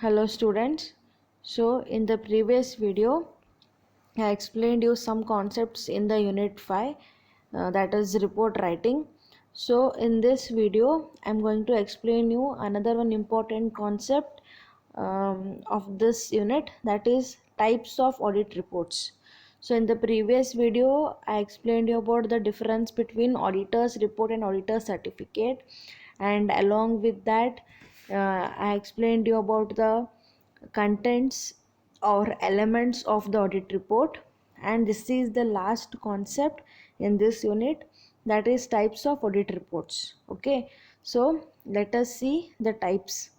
Hello students. So in the previous video I explained you some concepts in the unit 5, that is report writing. So in this video I'm going to explain you another one important concept of this unit, that is types of audit reports. So in the previous video I explained you about the difference between auditor's report and auditor's certificate, and along with that I explained you about the contents or elements of the audit report, and this is the last concept in this unit, that is types of audit reports. Okay, so let us see the types.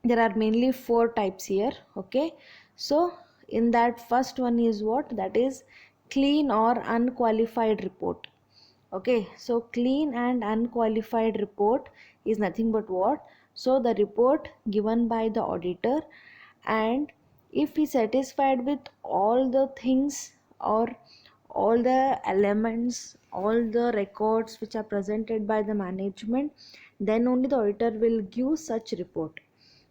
There are mainly 4 types here. Okay, so in that first one is what, that is clean or unqualified report. Okay, so clean and unqualified report is nothing but what, so the report given by the auditor, and if he satisfied with all the things or all the elements, all the records which are presented by the management, then only the auditor will give such report.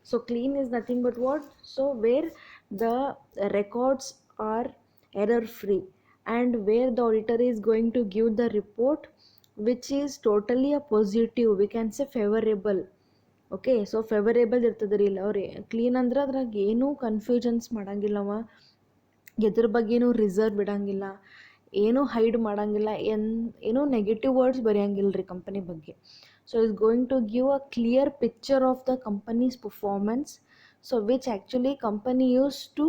So clean is nothing but what, so where the records are error free, and where the auditor is going to give the report which is totally a positive, we can say favorable. Okay, so favourable ಇರ್ತದೆ ರೀ ಇಲ್ಲ ಅವ್ರಿ. Clean ಅಂದ್ರೆ ಅದ್ರಾಗ ಏನೂ confusions ಮಾಡಂಗಿಲ್ಲವ, ಎದ್ರ ಬಗ್ಗೆನೂ reserve ಇಡಂಗಿಲ್ಲ, ಏನೂ ಹೈಡ್ ಮಾಡಂಗಿಲ್ಲ, ಏನೂ ನೆಗೆಟಿವ್ ವರ್ಡ್ಸ್ ಬರೆಯಂಗಿಲ್ಲ ರೀ ಕಂಪನಿ ಬಗ್ಗೆ. So is going to give a clear picture of the company's performance, so which actually company use to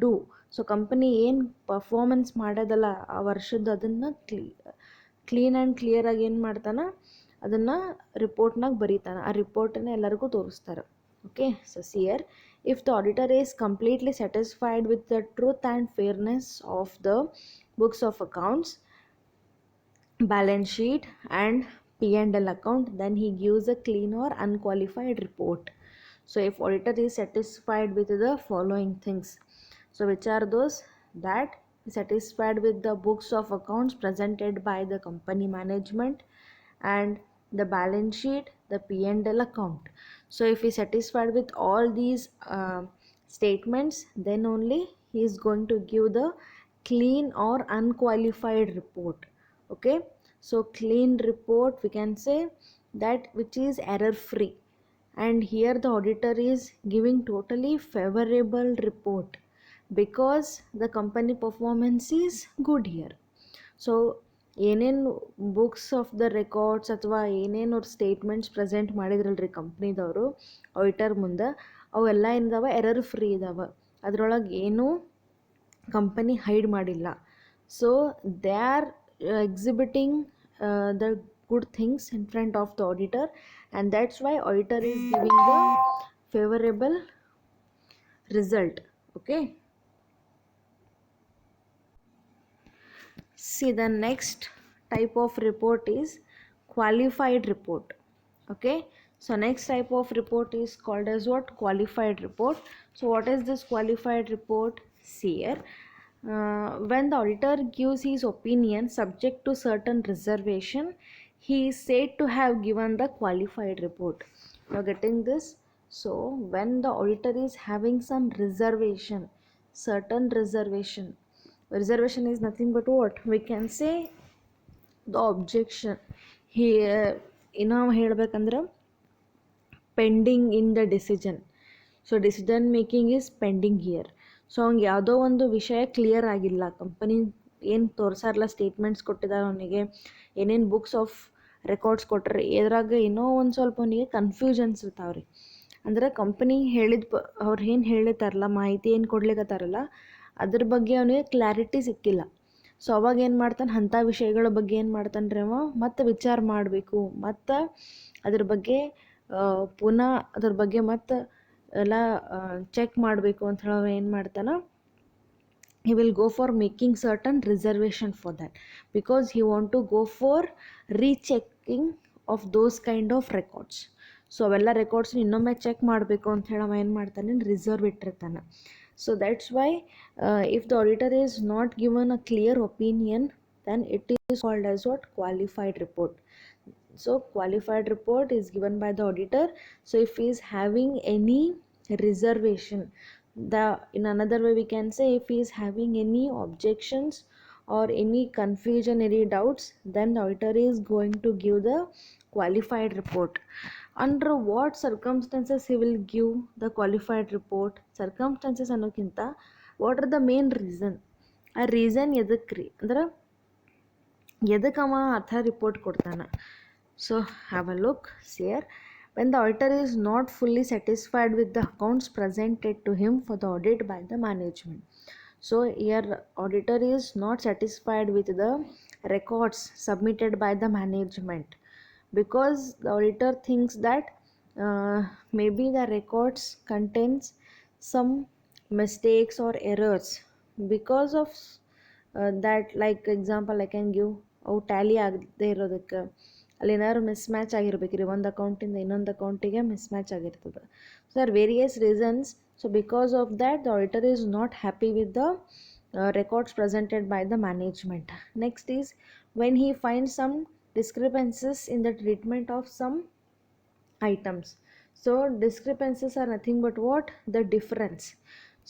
do. So company ಏನು ಪರ್ಫಾರ್ಮೆನ್ಸ್ ಮಾಡೋದಲ್ಲ ಆ ವರ್ಷದ್ದು, ಅದನ್ನು ಕ್ಲೀನ್ ಆ್ಯಂಡ್ ಕ್ಲಿಯರಾಗಿ ಏನು ಮಾಡ್ತಾನೆ, ಅದನ್ನು ರಿಪೋರ್ಟ್ನಾಗ ಬರೀತಾನೆ, ಆ ರಿಪೋರ್ಟನ್ನು ಎಲ್ಲರಿಗೂ ತೋರಿಸ್ತಾರೆ. ಓಕೆ, ಸೊ ಸಿಯರ್ if the auditor is completely satisfied with the truth and fairness of the books of accounts, balance sheet and P&L account, then he gives a clean or unqualified report. So if auditor is satisfied with the following things, so which are those, that satisfied with the books of accounts presented by the company management and the balance sheet, the P&L account. So if he is satisfied with all these statements, then only he is going to give the clean or unqualified report. Okay, so clean report we can say that which is error free, and here the auditor is giving totally favorable report because the company performance is good here. So ಏನೇನು books of the records ಅಥವಾ ಏನೇನು ಅವ್ರು statements present ಮಾಡಿದ್ರಲ್ರಿ ಕಂಪ್ನಿದವರು auditor ಮುಂದೆ, ಅವೆಲ್ಲ ಏನಿದಾವೆ error free ಇದಾವೆ, ಅದರೊಳಗೆ ಏನೂ company hide ಮಾಡಿಲ್ಲ. So they are exhibiting the good things in front of the auditor, and that's why auditor is giving the favourable result. Okay, see the next type of report is qualified report. Okay, so next type of report is called as what, qualified report. So what is this qualified report? See here, when the auditor gives his opinion subject to certain reservation, he is said to have given the qualified report. You are getting this? So when the auditor is having some reservation, certain reservation is nothing but what, we can say the objection. Here ನಾವು ಹೇಳ್ಬೇಕಂದ್ರೆ pending in the decision, so decision making is pending here. So ಅವ್ನಿಗೆ ಯಾವುದೋ ಒಂದು ವಿಷಯ clear ಆಗಿಲ್ಲ, company ಏನು ತೋರಿಸಾರಲ್ಲ, statements ಕೊಟ್ಟಿದ್ದಾರೆ ಅವನಿಗೆ, ಏನೇನು ಬುಕ್ಸ್ ಆಫ್ ರೆಕಾರ್ಡ್ಸ್ ಕೊಟ್ಟರೆ ಎದ್ರಾಗ ಏನೋ ಒಂದು ಸ್ವಲ್ಪ ಅವನಿಗೆ ಕನ್ಫ್ಯೂಷನ್ಸ್ ಇರ್ತಾವ್ರಿ. ಅಂದ್ರೆ ಕಂಪನಿ ಅವ್ರು ಏನು ಹೇಳಿರ್ತಾರಲ್ಲ, ಮಾಹಿತಿ ಏನು ಕೊಡ್ಲಿಕ್ಕತ್ತಾರಲ್ಲ, ಅದ್ರ ಬಗ್ಗೆ ಅವನಿಗೆ ಕ್ಲಾರಿಟಿ ಸಿಕ್ಕಿಲ್ಲ. ಸೊ ಅವಾಗ ಏನು ಮಾಡ್ತಾನೆ, ಅಂಥ ವಿಷಯಗಳ ಬಗ್ಗೆ ಏನು ಮಾಡ್ತಾನೆ ರೀ ಅವ, ಮತ್ತು ವಿಚಾರ ಮಾಡಬೇಕು, ಮತ್ತು ಅದ್ರ ಬಗ್ಗೆ ಪುನಃ ಅದ್ರ ಬಗ್ಗೆ ಮತ್ತು ಎಲ್ಲ ಚೆಕ್ ಮಾಡಬೇಕು ಅಂತ ಹೇಳಿ ಅವ ಏನು ಮಾಡ್ತಾನೆ, he will go for making certain reservation for that, because he want to go for rechecking of those kind of records. So ಅವೆಲ್ಲ ರೆಕಾರ್ಡ್ಸ್ ಇನ್ನೊಮ್ಮೆ ಚೆಕ್ ಮಾಡಬೇಕು ಅಂತ ಹೇಳಿ ಅವ ಏನು ಮಾಡ್ತಾನೆ, ರಿಸರ್ವ್ ಇಟ್ಟಿರ್ತಾನೆ. So that's why if the auditor is not given a clear opinion, then it is called as what, qualified report. So qualified report is given by the auditor. So if he is having any reservation, in another way we can say, if he is having any objections or any confusion, any doubts, then the auditor is going to give the qualified report. Under what circumstances he will give the qualified report? Circumstances ಅನ್ನೋಕ್ಕಿಂತ what are the main reason? ಆ reason ಎದಕ್ರಿ ಅಂದ್ರೆ ಎದಕ್ಕೆ ಅವ ಅಥ report ಕೊಡ್ತಾನ? So have a look here. When the auditor is not fully satisfied with the accounts presented to him for the audit by the management. So here auditor is not satisfied with the records submitted by the management, because the auditor thinks that maybe the records contains some mistakes or errors. Because of that, like example I can give, ಅವು Tally ಆಗದೆ ಇರೋದಕ್ಕೆ ಅಲ್ಲಿ ಏನಾದ್ರು mismatch ಆಗಿರ್ಬೇಕ್ರಿ, ಒಂದು ಅಕೌಂಟಿಂದ ಇನ್ನೊಂದು ಅಕೌಂಟಿಗೆ mismatch ಆಗಿರ್ತದೆ. So there various reasons. So because of that the auditor is not happy with the records presented by the management. Next is when he finds some discrepancies in the treatment of some items. So discrepancies are nothing but what? The difference.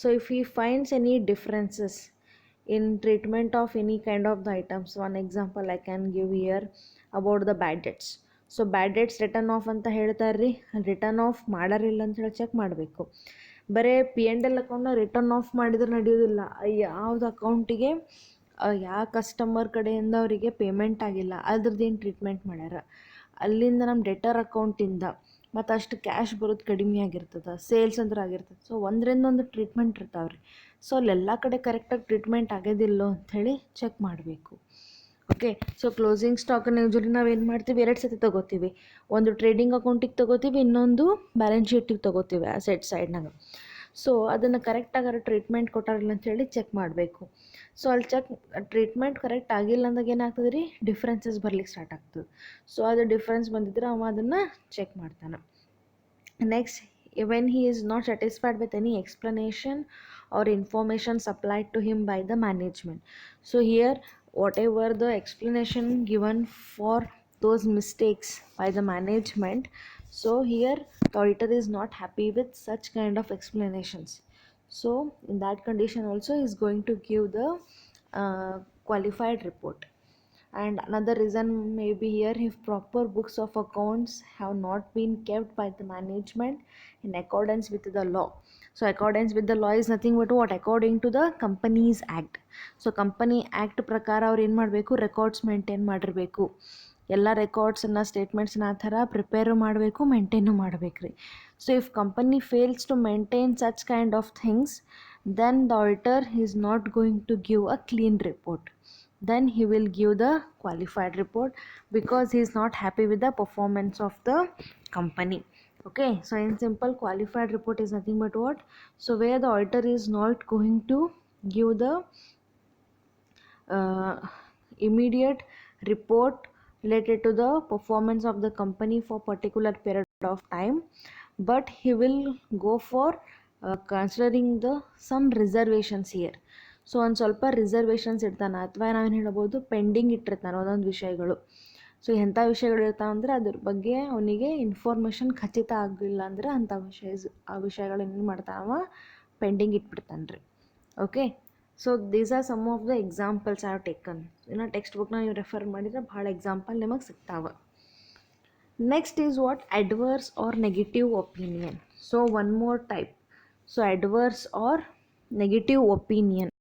So if he finds any differences in treatment of any kind of the items, one example I can give here about the bad debts. So bad debts return of ಅಂತ ಹೇಳ್ತಾರೆ ರೀ, return of ಮಾಡಾರಿಲ್ಲ ಅಂತ ಹೇಳಿ check ಮಾಡಬೇಕು. ಬರೀ P&L ಅಕೌಂಟ್ನ return of ಮಾಡಿದ್ರೆ ನಡೆಯೋದಿಲ್ಲ. ಯಾವ್ದು ಅಕೌಂಟಿಗೆ ಯಾವ ಕಸ್ಟಮರ್ ಕಡೆಯಿಂದ ಅವರಿಗೆ ಪೇಮೆಂಟ್ ಆಗಿಲ್ಲ ಅದ್ರದ್ದು ಏನು ಟ್ರೀಟ್ಮೆಂಟ್ ಮಾಡ್ಯಾರ, ಅಲ್ಲಿಂದ ನಮ್ಮ ಡೆಟರ್ ಅಕೌಂಟಿಂದ ಮತ್ತು ಅಷ್ಟು ಕ್ಯಾಶ್ ಬರೋದು ಕಡಿಮೆ ಆಗಿರ್ತದೆ, ಸೇಲ್ಸ್ ಅಂದ್ರೆ ಆಗಿರ್ತದೆ. ಸೊ ಒಂದರಿಂದ ಒಂದು ಟ್ರೀಟ್ಮೆಂಟ್ ಇರ್ತಾವೆ ರೀ. ಸೊ ಅಲ್ಲೆಲ್ಲ ಕಡೆ ಕರೆಕ್ಟಾಗಿ ಟ್ರೀಟ್ಮೆಂಟ್ ಆಗೋದಿಲ್ಲೋ ಅಂಥೇಳಿ ಚೆಕ್ ಮಾಡಬೇಕು. ಓಕೆ. ಸೊ ಕ್ಲೋಸಿಂಗ್ ಸ್ಟಾಕನ್ನು ಯೂಶ್ವಲಿ ನಾವು ಏನು ಮಾಡ್ತೀವಿ, 2 ಸತಿ ತೊಗೋತೀವಿ. ಒಂದು ಟ್ರೇಡಿಂಗ್ ಅಕೌಂಟಿಗೆ ತೊಗೋತೀವಿ, ಇನ್ನೊಂದು ಬ್ಯಾಲೆನ್ಸ್ ಶೀಟಿಗೆ ತೊಗೋತೀವಿ ಅಸೆಟ್ ಸೈಡ್ನಾಗ. ಸೊ ಅದನ್ನು ಕರೆಕ್ಟಾಗಿ ಟ್ರೀಟ್ಮೆಂಟ್ ಕೊಟ್ಟಾರಿಲ್ಲ ಅಂಥೇಳಿ ಚೆಕ್ ಮಾಡಬೇಕು. ಸೊ ಅಲ್ಲಿ ಟ್ರೀಟ್ಮೆಂಟ್ ಕರೆಕ್ಟ್ ಆಗಿಲ್ಲ ಅಂದಾಗ ಏನಾಗ್ತದೆ ರೀ, ಡಿಫ್ರೆನ್ಸಸ್ ಬರ್ಲಿಕ್ಕೆ ಸ್ಟಾರ್ಟ್ ಆಗ್ತದೆ. ಸೊ ಅದು ಡಿಫ್ರೆನ್ಸ್ ಬಂದಿದ್ರೆ ಅವ ಅದನ್ನು ಚೆಕ್ ಮಾಡ್ತಾನೆ. Next, when he is not satisfied with any explanation or information supplied to him by the management. So here whatever the explanation given for those mistakes by the management, so here the auditor is not happy with such kind of explanations. So in that condition also he is going to give the qualified report. And another reason may be here, if proper books of accounts have not been kept by the management in accordance with the law. So accordance with the law is nothing but what? According to the Companies Act. So Company Act ಪ್ರಕಾರ ಅವ್ರು ಏನು ಮಾಡಬೇಕು, records maintain ಮಾಡಿರಬೇಕು. ಎಲ್ಲ ರೆಕಾರ್ಡ್ಸನ್ನು ಸ್ಟೇಟ್ಮೆಂಟ್ಸ್ನ ಆ ಥರ prepare ಮಾಡಬೇಕು, maintain ಮಾಡಬೇಕು ರೀ. So if company fails to maintain such kind of things, then the auditor is not going to give a clean report. Then he will give the qualified report, because he is not happy with the performance of the company. Okay. So in simple, qualified report is nothing but what? So where the auditor is not going to give the immediate report related to the performance of the company for particular period of time, but he will go for considering the some reservations here. So ಒಂದು ಸ್ವಲ್ಪ reservations ಇರ್ತಾನೆ, ಅಥವಾ ನಾವೇನು ಹೇಳ್ಬೋದು, pending ಇಟ್ಟಿರ್ತಾನೆ ಒಂದೊಂದು ವಿಷಯಗಳು. So ಎಂಥ ವಿಷಯಗಳು ಇರ್ತಾವಂದ್ರೆ ಅದ್ರ ಬಗ್ಗೆ ಅವನಿಗೆ ಇನ್ಫಾರ್ಮೇಷನ್ ಖಚಿತ ಆಗಿಲ್ಲ ಅಂದರೆ ಅಂಥ ಆ ವಿಷಯಗಳೇನು ಮಾಡ್ತಾವ, ಪೆಂಡಿಂಗ್ ಇಟ್ಬಿಡ್ತಾನೆ ರೀ. Okay. So these are some of the examples I have taken. ಇನ್ನು ಟೆಕ್ಸ್ಟ್ ಬುಕ್ನ ನೀವು ರೆಫರ್ ಮಾಡಿದರೆ ಭಾಳ ಎಕ್ಸಾಂಪಲ್ ನಿಮಗೆ ಸಿಗ್ತಾವೆ. Next is what? Adverse or negative opinion. So one more type. So adverse or negative opinion,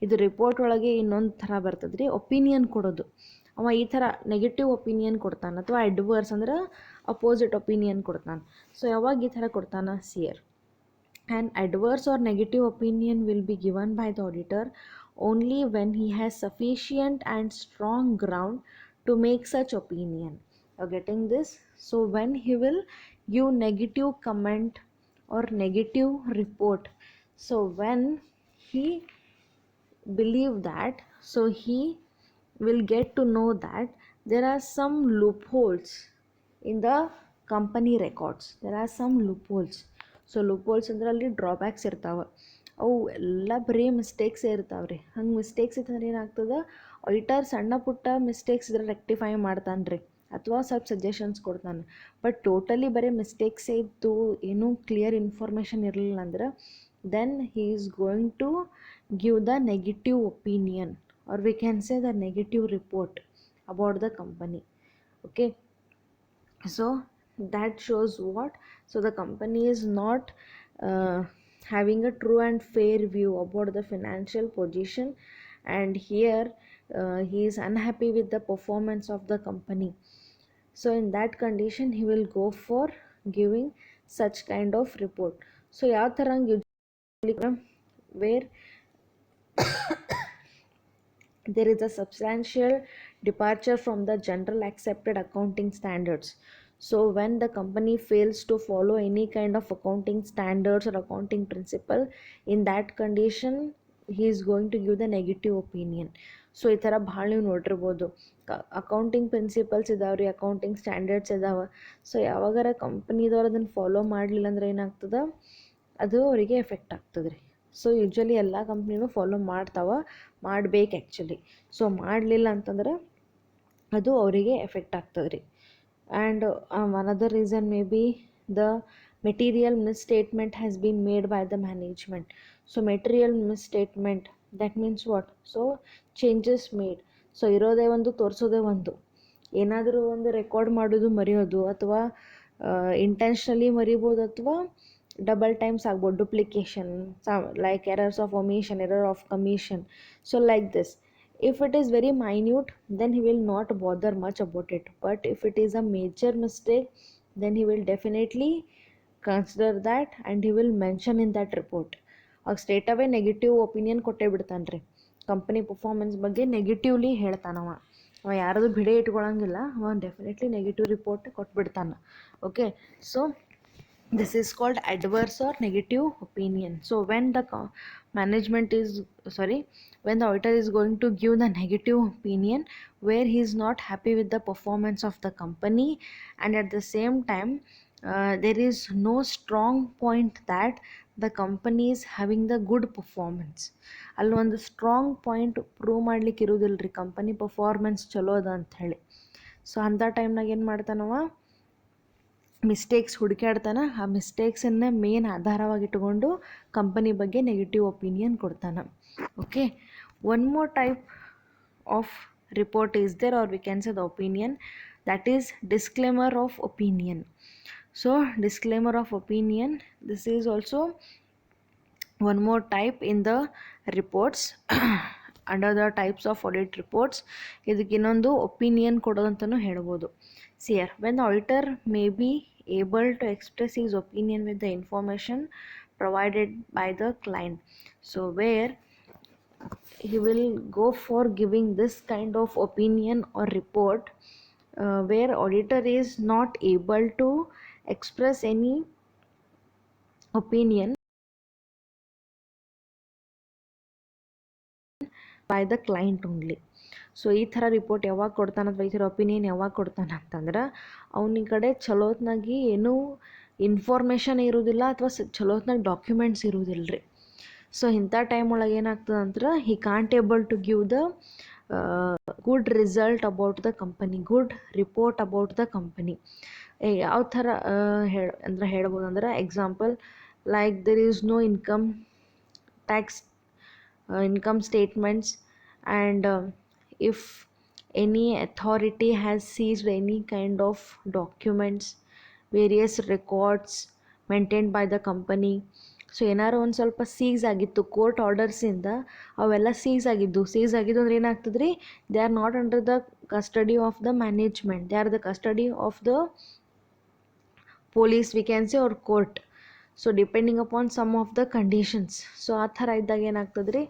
ಇದು ರಿಪೋರ್ಟ್ ಒಳಗೆ ಇನ್ನೊಂದು ಥರ ಬರ್ತದೆ ರೀ, ಒಪಿನಿಯನ್ ಕೊಡೋದು. ಅವ ಈ ಥರ ನೆಗೆಟಿವ್ ಒಪಿನಿಯನ್ ಕೊಡ್ತಾನೆ, ಅಥವಾ ಅಡ್ವರ್ಸ್ ಅಂದ್ರೆ ಅಪೋಸಿಟ್ ಒಪಿನಿಯನ್ ಕೊಡ್ತಾನೆ. ಸೊ ಯಾವಾಗ ಈ ಥರ ಕೊಡ್ತಾನೆ? ಸಿಯರ್ an adverse or negative opinion will be given by the auditor only when he has sufficient and strong ground to make such opinion. You're getting this? So when he will give negative comment or negative report, so when he believe that, so he will get to know that there are some loopholes in the company records. There are some loopholes. So loopholes ಅಂದ್ರೆ ಅಲ್ಲಿ drawbacks ಇರ್ತಾವೆ, ಅವು ಎಲ್ಲ ಬರೀ ಮಿಸ್ಟೇಕ್ಸೇ ಇರ್ತಾವೆ ರೀ. ಹಂಗೆ mistakes ಇತ್ತಂದ್ರೆ ಏನಾಗ್ತದೆ, ಆಡಿಟರ್ ಸಣ್ಣ ಪುಟ್ಟ ಮಿಸ್ಟೇಕ್ಸ್ ಇದ್ರೆ ರೆಕ್ಟಿಫೈ ಮಾಡ್ತಾನೆ ರೀ. ಅಥವಾ ಸ್ವಲ್ಪ ಸಜೆಷನ್ಸ್ ಕೊಡ್ತಾನೆ. ಬಟ್ ಟೋಟಲಿ ಬರೀ ಮಿಸ್ಟೇಕ್ಸೇ ಇತ್ತು, ಏನೂ ಕ್ಲಿಯರ್ ಇನ್ಫಾರ್ಮೇಷನ್ ಇರಲಿಲ್ಲ ಅಂದ್ರೆ then he is going to give the negative opinion, or we can say the negative report about the company. Okay, so that shows what, so the company is not having a true and fair view about the financial position, and here he is unhappy with the performance of the company. So in that condition he will go for giving such kind of report. So ಯಾವ ಥರ where there is a substantial departure from the general accepted accounting standards. So when the company fails to follow any kind of accounting standards or accounting principle, in that condition he is going to give the negative opinion. So ಈ ಥರ ಭಾಳ ನೀವು ನೋಡಿರ್ಬೋದು. Accounting principles ಇದಾವೆ ರೀ, accounting standards ಇದಾವೆ. So ಯಾವಾಗಾರ ಕಂಪ್ನಿದವ್ರು ಅದನ್ನು ಫಾಲೋ ಮಾಡಲಿಲ್ಲ ಅಂದ್ರೆ ಏನಾಗ್ತದೆ, ಅದು ಅವರಿಗೆ ಎಫೆಕ್ಟ್ ಆಗ್ತದೆ ರೀ. ಸೊ ಯೂಶ್ವಲಿ ಎಲ್ಲ ಕಂಪ್ನಿನೂ ಫಾಲೋ ಮಾಡಬೇಕು ಆ್ಯಕ್ಚುಲಿ. ಸೊ ಮಾಡಲಿಲ್ಲ ಅಂತಂದ್ರೆ ಅದು ಅವರಿಗೆ ಎಫೆಕ್ಟ್ ಆಗ್ತದೆ ರೀ. And another reason may be the material misstatement has been made by the management. So material misstatement, that means what? So changes made. So ಇರೋದೇ ಒಂದು, ತೋರಿಸೋದೇ ಒಂದು. ಏನಾದರೂ ಒಂದು ರೆಕಾರ್ಡ್ ಮಾಡೋದು ಮರೆಯೋದು, ಅಥವಾ ಇಂಟೆನ್ಷನಲಿ ಮರಿಬೋದು, ಅಥವಾ ಡಬಲ್ ಟೈಮ್ಸ್ ಆಗ್ಬೋದು, duplication, like errors of omission, error of commission. So like this. If it is very minute, then he will not bother much about it. But if it is a major mistake, then he will definitely consider that and he will mention in that report. ಆಗ straight away negative opinion ಕೊಟ್ಟೇ ಬಿಡ್ತಾನೆ ರೀ. Company performance ಬಗ್ಗೆ negatively ಹೇಳ್ತಾನವ. ಅವ ಯಾರದು ಬಿಡೇ ಇಟ್ಕೊಳಂಗಿಲ್ಲ, ಅವ ಡೆಫಿನೆಟ್ಲಿ ನೆಗೆಟಿವ್ ರಿಪೋರ್ಟ್ ಕೊಟ್ಬಿಡ್ತಾನೆ. Okay, so this is called adverse or negative opinion. So when the when the auditor is going to give the negative opinion where he is not happy with the performance of the company, and at the same time there is no strong point that the company is having the good performance. ಅಲ್ಲಿ ಒಂದು strong point prove ಮಾಡ್ಲಿಕ್ಕೆ ಇರೋದಿಲ್ಲ ರೀ, company performance ಚಲೋ ಅದ ಅಂಥೇಳಿ. So ಅಂಥ ಟೈಮ್ನಾಗ ಏನು ಮಾಡ್ತಾನವ, ಮಿಸ್ಟೇಕ್ಸ್ ಹುಡುಕಾಡ್ತಾನೆ. ಆ ಮಿಸ್ಟೇಕ್ಸನ್ನು ಮೇನ್ ಆಧಾರವಾಗಿಟ್ಟುಕೊಂಡು ಕಂಪನಿ ಬಗ್ಗೆ ನೆಗೆಟಿವ್ ಒಪಿನಿಯನ್ ಕೊಡ್ತಾನೆ. Okay, one more type of report is there, or we can say the opinion, that is disclaimer of opinion. So disclaimer of opinion, this is also one more type in the reports under the types of audit reports. ಇದಕ್ಕೆ ಇನ್ನೊಂದು opinion ಕೊಡೋದಂತಲೂ ಹೇಳ್ಬೋದು. See here, when the auditor may be able to express his opinion with the information provided by the client. So where he will go for giving this kind of opinion or report where auditor is not able to express any opinion by the client only. So ಈ ಥರ report ಯಾವಾಗ ಕೊಡ್ತಾನೆ ಅಥವಾ ಈ ಥರ opinion ಯಾವಾಗ ಕೊಡ್ತಾನೆ ಅಂತಂದ್ರೆ ಅವನ ಕಡೆ ಚಲೋತ್ನಾಗಿ ಏನೂ ಇನ್ಫಾರ್ಮೇಷನ್ ಇರೋದಿಲ್ಲ, ಅಥವಾ ಚಲೋತ್ನಾಗ ಡಾಕ್ಯುಮೆಂಟ್ಸ್ ಇರೋದಿಲ್ಲ ರೀ. ಸೊ ಇಂಥ ಟೈಮ್ ಒಳಗೆ ಏನಾಗ್ತದೆ ಅಂದ್ರೆ he can't able to give the good result about the company, good report about the company. ಯಾವ ಥರ ಹೇಳ್ಬೋದು ಅಂದ್ರೆ, example like there is no income tax income statements, and if any authority has seized any kind of documents, various records maintained by the company. So ಏನಾರು ಒಂದು ಸ್ವಲ್ಪ seize ಆಗಿತ್ತು court ಆರ್ಡರ್ಸಿಂದ, ಅವೆಲ್ಲ seize ಆಗಿದ್ದು ಅಂದ್ರೆ ಏನಾಗ್ತದೆ ರೀ, they are not under the custody of the management, they are the custody of the police, we can say, or court. So depending upon some of the conditions. So ಆ ಥರ ಇದ್ದಾಗ ಏನಾಗ್ತದೆ ರೀ,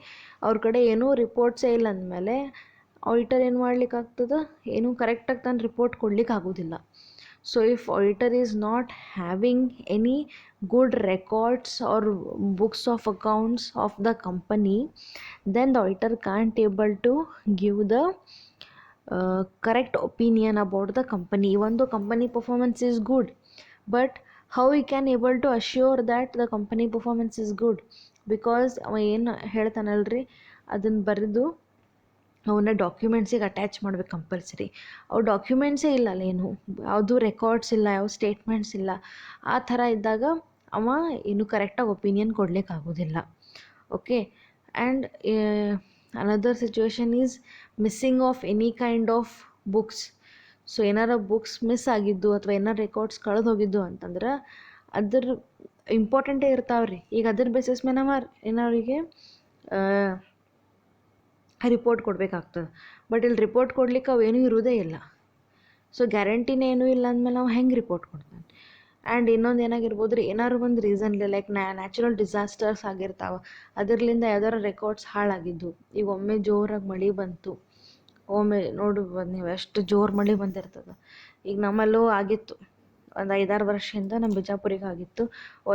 ಅವ್ರ ಕಡೆ ಏನೂ ರಿಪೋರ್ಟ್ಸೇ ಇಲ್ಲ ಅಂದಮೇಲೆ ಆಡಿಟರ್ ಏನು ಮಾಡ್ಲಿಕ್ಕಾಗ್ತದೆ, ಏನೂ ಕರೆಕ್ಟಾಗಿ ತಾನು ರಿಪೋರ್ಟ್ ಕೊಡ್ಲಿಕ್ಕೆ ಆಗೋದಿಲ್ಲ. So if auditor is not having any good records or books of accounts of the company, then the auditor can't able to give the correct opinion about the company. Even though company performance is good, but how we can able to assure that the company performance is good? Because ಅವ ಏನು ಹೇಳ್ತಾನಲ್ರಿ ಅದನ್ನು ಬರೆದು ಅವನ್ನ ಡಾಕ್ಯುಮೆಂಟ್ಸಿಗೆ attach ಮಾಡ್ಬೇಕು compulsory. ಅವು ಡಾಕ್ಯುಮೆಂಟ್ಸೇ ಇಲ್ಲ ಅಲ್ಲೇನು, ಯಾವುದು ರೆಕಾರ್ಡ್ಸ್ ಇಲ್ಲ, ಯಾವ ಸ್ಟೇಟ್ಮೆಂಟ್ಸ್ ಇಲ್ಲ. ಆ ಥರ ಇದ್ದಾಗ ಅವ ಏನು ಕರೆಕ್ಟಾಗಿ ಒಪಿನಿಯನ್ ಕೊಡಲಿಕ್ಕಾಗೋದಿಲ್ಲ. Okay, and another situation is missing of any kind of books. So ಏನಾರ ಬುಕ್ಸ್ ಮಿಸ್ ಆಗಿದ್ದು ಅಥವಾ ಏನಾರು ರೆಕಾರ್ಡ್ಸ್ ಕಳೆದು ಹೋಗಿದ್ದು ಅಂತಂದ್ರೆ ಅದ್ರ ಇಂಪಾರ್ಟೆಂಟೇ ಇರ್ತಾವ್ರಿ. ಈಗ ಅದ್ರ ಬೇಸಿಸ್ ಮೇಲೆ ನಾವು ಏನವರಿಗೆ ರಿಪೋರ್ಟ್ ಕೊಡಬೇಕಾಗ್ತದೆ. ಬಟ್ ಇಲ್ಲಿ ರಿಪೋರ್ಟ್ ಕೊಡ್ಲಿಕ್ಕೆ ಅವೇನೂ ಇರೋದೇ ಇಲ್ಲ. ಸೊ ಗ್ಯಾರಂಟಿನೇ ಏನೂ ಇಲ್ಲ ಅಂದಮೇಲೆ ನಾವು ಹೆಂಗೆ ರಿಪೋರ್ಟ್ ಕೊಡ್ತಾನೆ. ಆ್ಯಂಡ್ ಇನ್ನೊಂದು ಏನಾಗಿರ್ಬೋದು ರೀ, ಏನಾದ್ರು ಒಂದು ರೀಸನ್ಲಿ ಲೈಕ್ ನ್ಯಾಚುರಲ್ ಡಿಸಾಸ್ಟರ್ಸ್ ಆಗಿರ್ತಾವೆ, ಅದರ್ಲಿಂದ ಯಾವ್ದಾರು ರೆಕಾರ್ಡ್ಸ್ ಹಾಳಾಗಿದ್ದು. ಈಗ ಒಮ್ಮೆ ಜೋರಾಗಿ ಮಳೆ ಬಂತು, ಒಮ್ಮೆ ನೋಡ್ಬೋದು ನೀವು ಎಷ್ಟು ಜೋರು ಮಳೆ ಬಂದಿರ್ತದೆ. ಈಗ ನಮ್ಮಲ್ಲೂ ಆಗಿತ್ತು, ಒಂದು 5-6 ವರ್ಷದಿಂದ ನಮ್ಮ ಬಿಜಾಪುರಿಗೆ ಆಗಿತ್ತು.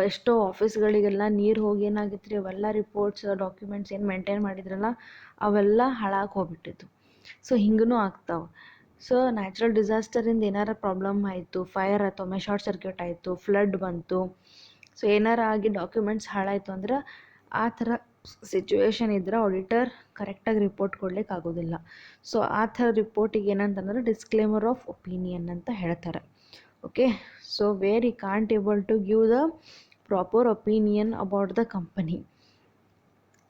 ಎಷ್ಟೋ ಆಫೀಸ್ಗಳಿಗೆಲ್ಲ ನೀರು ಹೋಗಿ ಏನಾಗಿತ್ತು ರೀ, ಅವೆಲ್ಲ ರಿಪೋರ್ಟ್ಸ್ ಡಾಕ್ಯುಮೆಂಟ್ಸ್ ಏನು ಮೇಂಟೈನ್ ಮಾಡಿದ್ರಲ್ಲ ಅವೆಲ್ಲ ಹಾಳಾಗಿ ಹೋಗ್ಬಿಟ್ಟಿತ್ತು. ಸೊ ಹಿಂಗೂ ಆಗ್ತಾವೆ. ಸೊ ನ್ಯಾಚುರಲ್ ಡಿಸಾಸ್ಟರಿಂದ ಏನಾರ ಪ್ರಾಬ್ಲಮ್ ಆಯಿತು, ಫೈರ್ ಆಯಿತು, ಒಮ್ಮೆ ಶಾರ್ಟ್ ಸರ್ಕ್ಯೂಟ್ ಆಯಿತು, ಫ್ಲಡ್ ಬಂತು, ಸೊ ಏನಾರ ಆಗಿ ಡಾಕ್ಯುಮೆಂಟ್ಸ್ ಹಾಳಾಯಿತು ಅಂದ್ರೆ ಆ ಥರ ಸಿಚುವೇಶನ್ ಇದ್ರೆ ಆಡಿಟರ್ ಕರೆಕ್ಟಾಗಿ ರಿಪೋರ್ಟ್ ಕೊಡ್ಲಿಕ್ಕೆ ಆಗೋದಿಲ್ಲ. ಸೊ ಆ ಥರ ರಿಪೋರ್ಟಿಗೆ ಏನಂತಂದ್ರೆ ಡಿಸ್ಕ್ಲೇಮರ್ ಆಫ್ ಒಪಿನಿಯನ್ ಅಂತ ಹೇಳ್ತಾರೆ. Okay, so where he can't able to give the proper opinion about the company.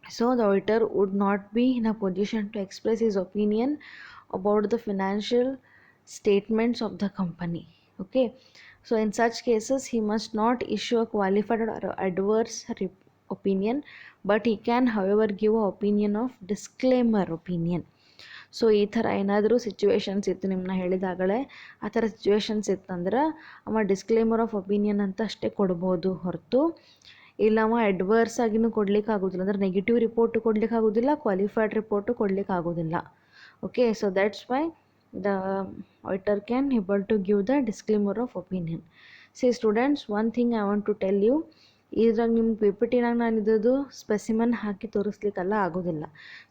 So the auditor would not be in a position to express his opinion about the financial statements of the company. Okay, so in such cases he must not issue a qualified or adverse opinion, but he can however give an opinion of disclaimer opinion. So ಈ ಥರ ಏನಾದರೂ situations ಇತ್ತು, ನಿಮ್ಮನ್ನ ಹೇಳಿದಾಗಲೇ ಆ ಥರ situations ಇತ್ತಂದ್ರೆ ಅವ disclaimer of opinion ಅಂತ ಅಷ್ಟೇ ಕೊಡ್ಬೋದು ಹೊರತು ಇಲ್ಲ ಅವ ಅಡ್ವರ್ಸ್ ಆಗಿನೂ ಕೊಡ್ಲಿಕ್ಕೆ ಆಗೋದಿಲ್ಲ. ಅಂದ್ರೆ ನೆಗೆಟಿವ್ ರಿಪೋರ್ಟು ಕೊಡ್ಲಿಕ್ಕೆ ಆಗೋದಿಲ್ಲ, ಕ್ವಾಲಿಫೈಡ್ ರಿಪೋರ್ಟು ಕೊಡ್ಲಿಕ್ಕೆ ಆಗೋದಿಲ್ಲ. Okay, so that's why the auditor can able to give the disclaimer of opinion. See students, one thing I want to tell you, ಇದ್ರಾಗ ನಿಮ್ಮ ಪಿ ಪಿ ಟಿನಾಗ ನಾನು ಇದ್ದದ್ದು ಸ್ಪೆಸಿಮನ್ ಹಾಕಿ ತೋರಿಸ್ಲಿಕ್ಕೆಲ್ಲ ಆಗೋದಿಲ್ಲ.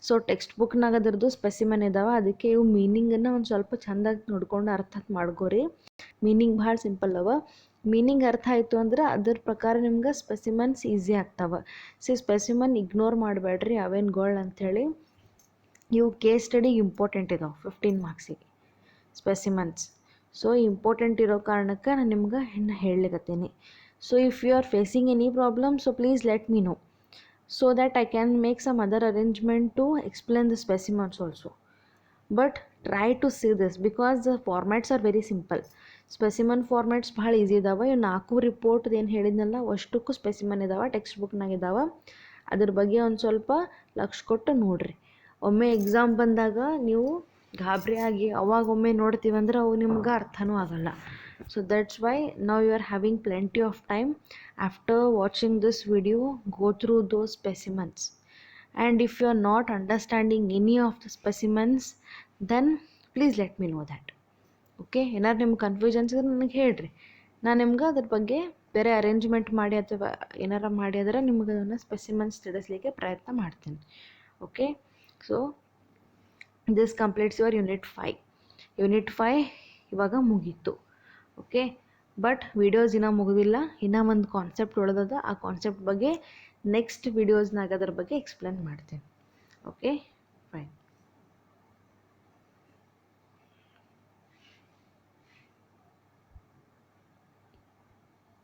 ಸೊ ಟೆಕ್ಸ್ಟ್ ಬುಕ್ನಾಗ ಅದರದ್ದು ಸ್ಪೆಸಿಮನ್ ಇದ್ದಾವೆ, ಅದಕ್ಕೆ ಇವು ಮೀನಿಂಗನ್ನು ಒಂದು ಸ್ವಲ್ಪ ಚೆಂದಾಗಿ ನೋಡ್ಕೊಂಡು ಅರ್ಥ ಮಾಡ್ಕೋರಿ. ಮೀನಿಂಗ್ ಭಾಳ ಸಿಂಪಲ್ ಅವ. ಮೀನಿಂಗ್ ಅರ್ಥ ಆಯಿತು ಅಂದ್ರೆ ಅದ್ರ ಪ್ರಕಾರ ನಿಮ್ಗೆ ಸ್ಪೆಸಿಮನ್ಸ್ ಈಸಿ ಆಗ್ತಾವೆ. ಸಿ ಸ್ಪೆಸಿಮನ್ ಇಗ್ನೋರ್ ಮಾಡಬೇಡ್ರಿ, ಅವೇನು ಗೋಳ್ ಅಂಥೇಳಿ. ಇವು ಕೇಸ್ ಸ್ಟಡಿಗೆ ಇಂಪಾರ್ಟೆಂಟ್ ಇದಾವೆ 15 ಮಾರ್ಕ್ಸಿಗೆ ಸ್ಪೆಸಿಮನ್ಸ್. ಸೊ ಇಂಪಾರ್ಟೆಂಟ್ ಇರೋ ಕಾರಣಕ್ಕೆ ನಾನು ನಿಮ್ಗೆ ಇನ್ನು ಹೇಳಲಿಕತ್ತೀನಿ. So if you are facing any problem, so please let me know so that I can make some other arrangement to explain the specimens also. But try to see this because the formats are very simple. Specimen formats ಭಾಳ easy ಇದಾವೆ. ಇವು 4 report ಏನು ಹೇಳಿದ್ನಲ್ಲ ಅಷ್ಟಕ್ಕೂ specimen ಇದಾವೆ, text ಬುಕ್ನಾಗ ಇದಾವೆ. ಅದ್ರ ಬಗ್ಗೆ ಒಂದು ಸ್ವಲ್ಪ ಲಕ್ಷ ಕೊಟ್ಟು ನೋಡಿರಿ. ಒಮ್ಮೆ ಎಕ್ಸಾಮ್ ಬಂದಾಗ ನೀವು ಗಾಬರಿ ಆಗಿ ಅವಾಗೊಮ್ಮೆ ನೋಡ್ತೀವಂದ್ರೆ ಅವು ನಿಮ್ಗೆ ಅರ್ಥನೂ ಆಗಲ್ಲ. So that's why now you are having plenty of time. After watching this video, go through those specimens, and if you are not understanding any of the specimens, then please let me know that. Okay, ಏನಾರು ನಿಮ್ಗೆ confusions ಇದ್ರೆ ನನಗೆ ಹೇಳ್ರಿ, ನಾನು ನಿಮ್ಗೆ ಅದ್ರ ಬಗ್ಗೆ ಬೇರೆ ಅರೇಂಜ್ಮೆಂಟ್ ಮಾಡಿ ಅಥವಾ ಏನಾರು ಮಾಡಿ ಆದರೆ ನಿಮ್ಗೆ ಅದನ್ನು ಸ್ಪೆಸಿಮನ್ಸ್ ತಿಳಿಸ್ಲಿಕ್ಕೆ ಪ್ರಯತ್ನ ಮಾಡ್ತೀನಿ. Okay, so this completes your unit 5. Unit 5 ಇವಾಗ ಮುಗೀತು. ಓಕೆ, ಬಟ್ ವಿಡಿಯೋಸ್ ಇನ್ನೂ ಮುಗಿದಿಲ್ಲ, ಇನ್ನೂ ಒಂದು ಕಾನ್ಸೆಪ್ಟ್ ಉಳಿದದ. ಆ ಕಾನ್ಸೆಪ್ಟ್ ಬಗ್ಗೆ ನೆಕ್ಸ್ಟ್ ವಿಡಿಯೋಸ್ನಾಗ ಅದ್ರ ಬಗ್ಗೆ ಎಕ್ಸ್ಪ್ಲೇನ್ ಮಾಡ್ತೀನಿ. Okay, fine.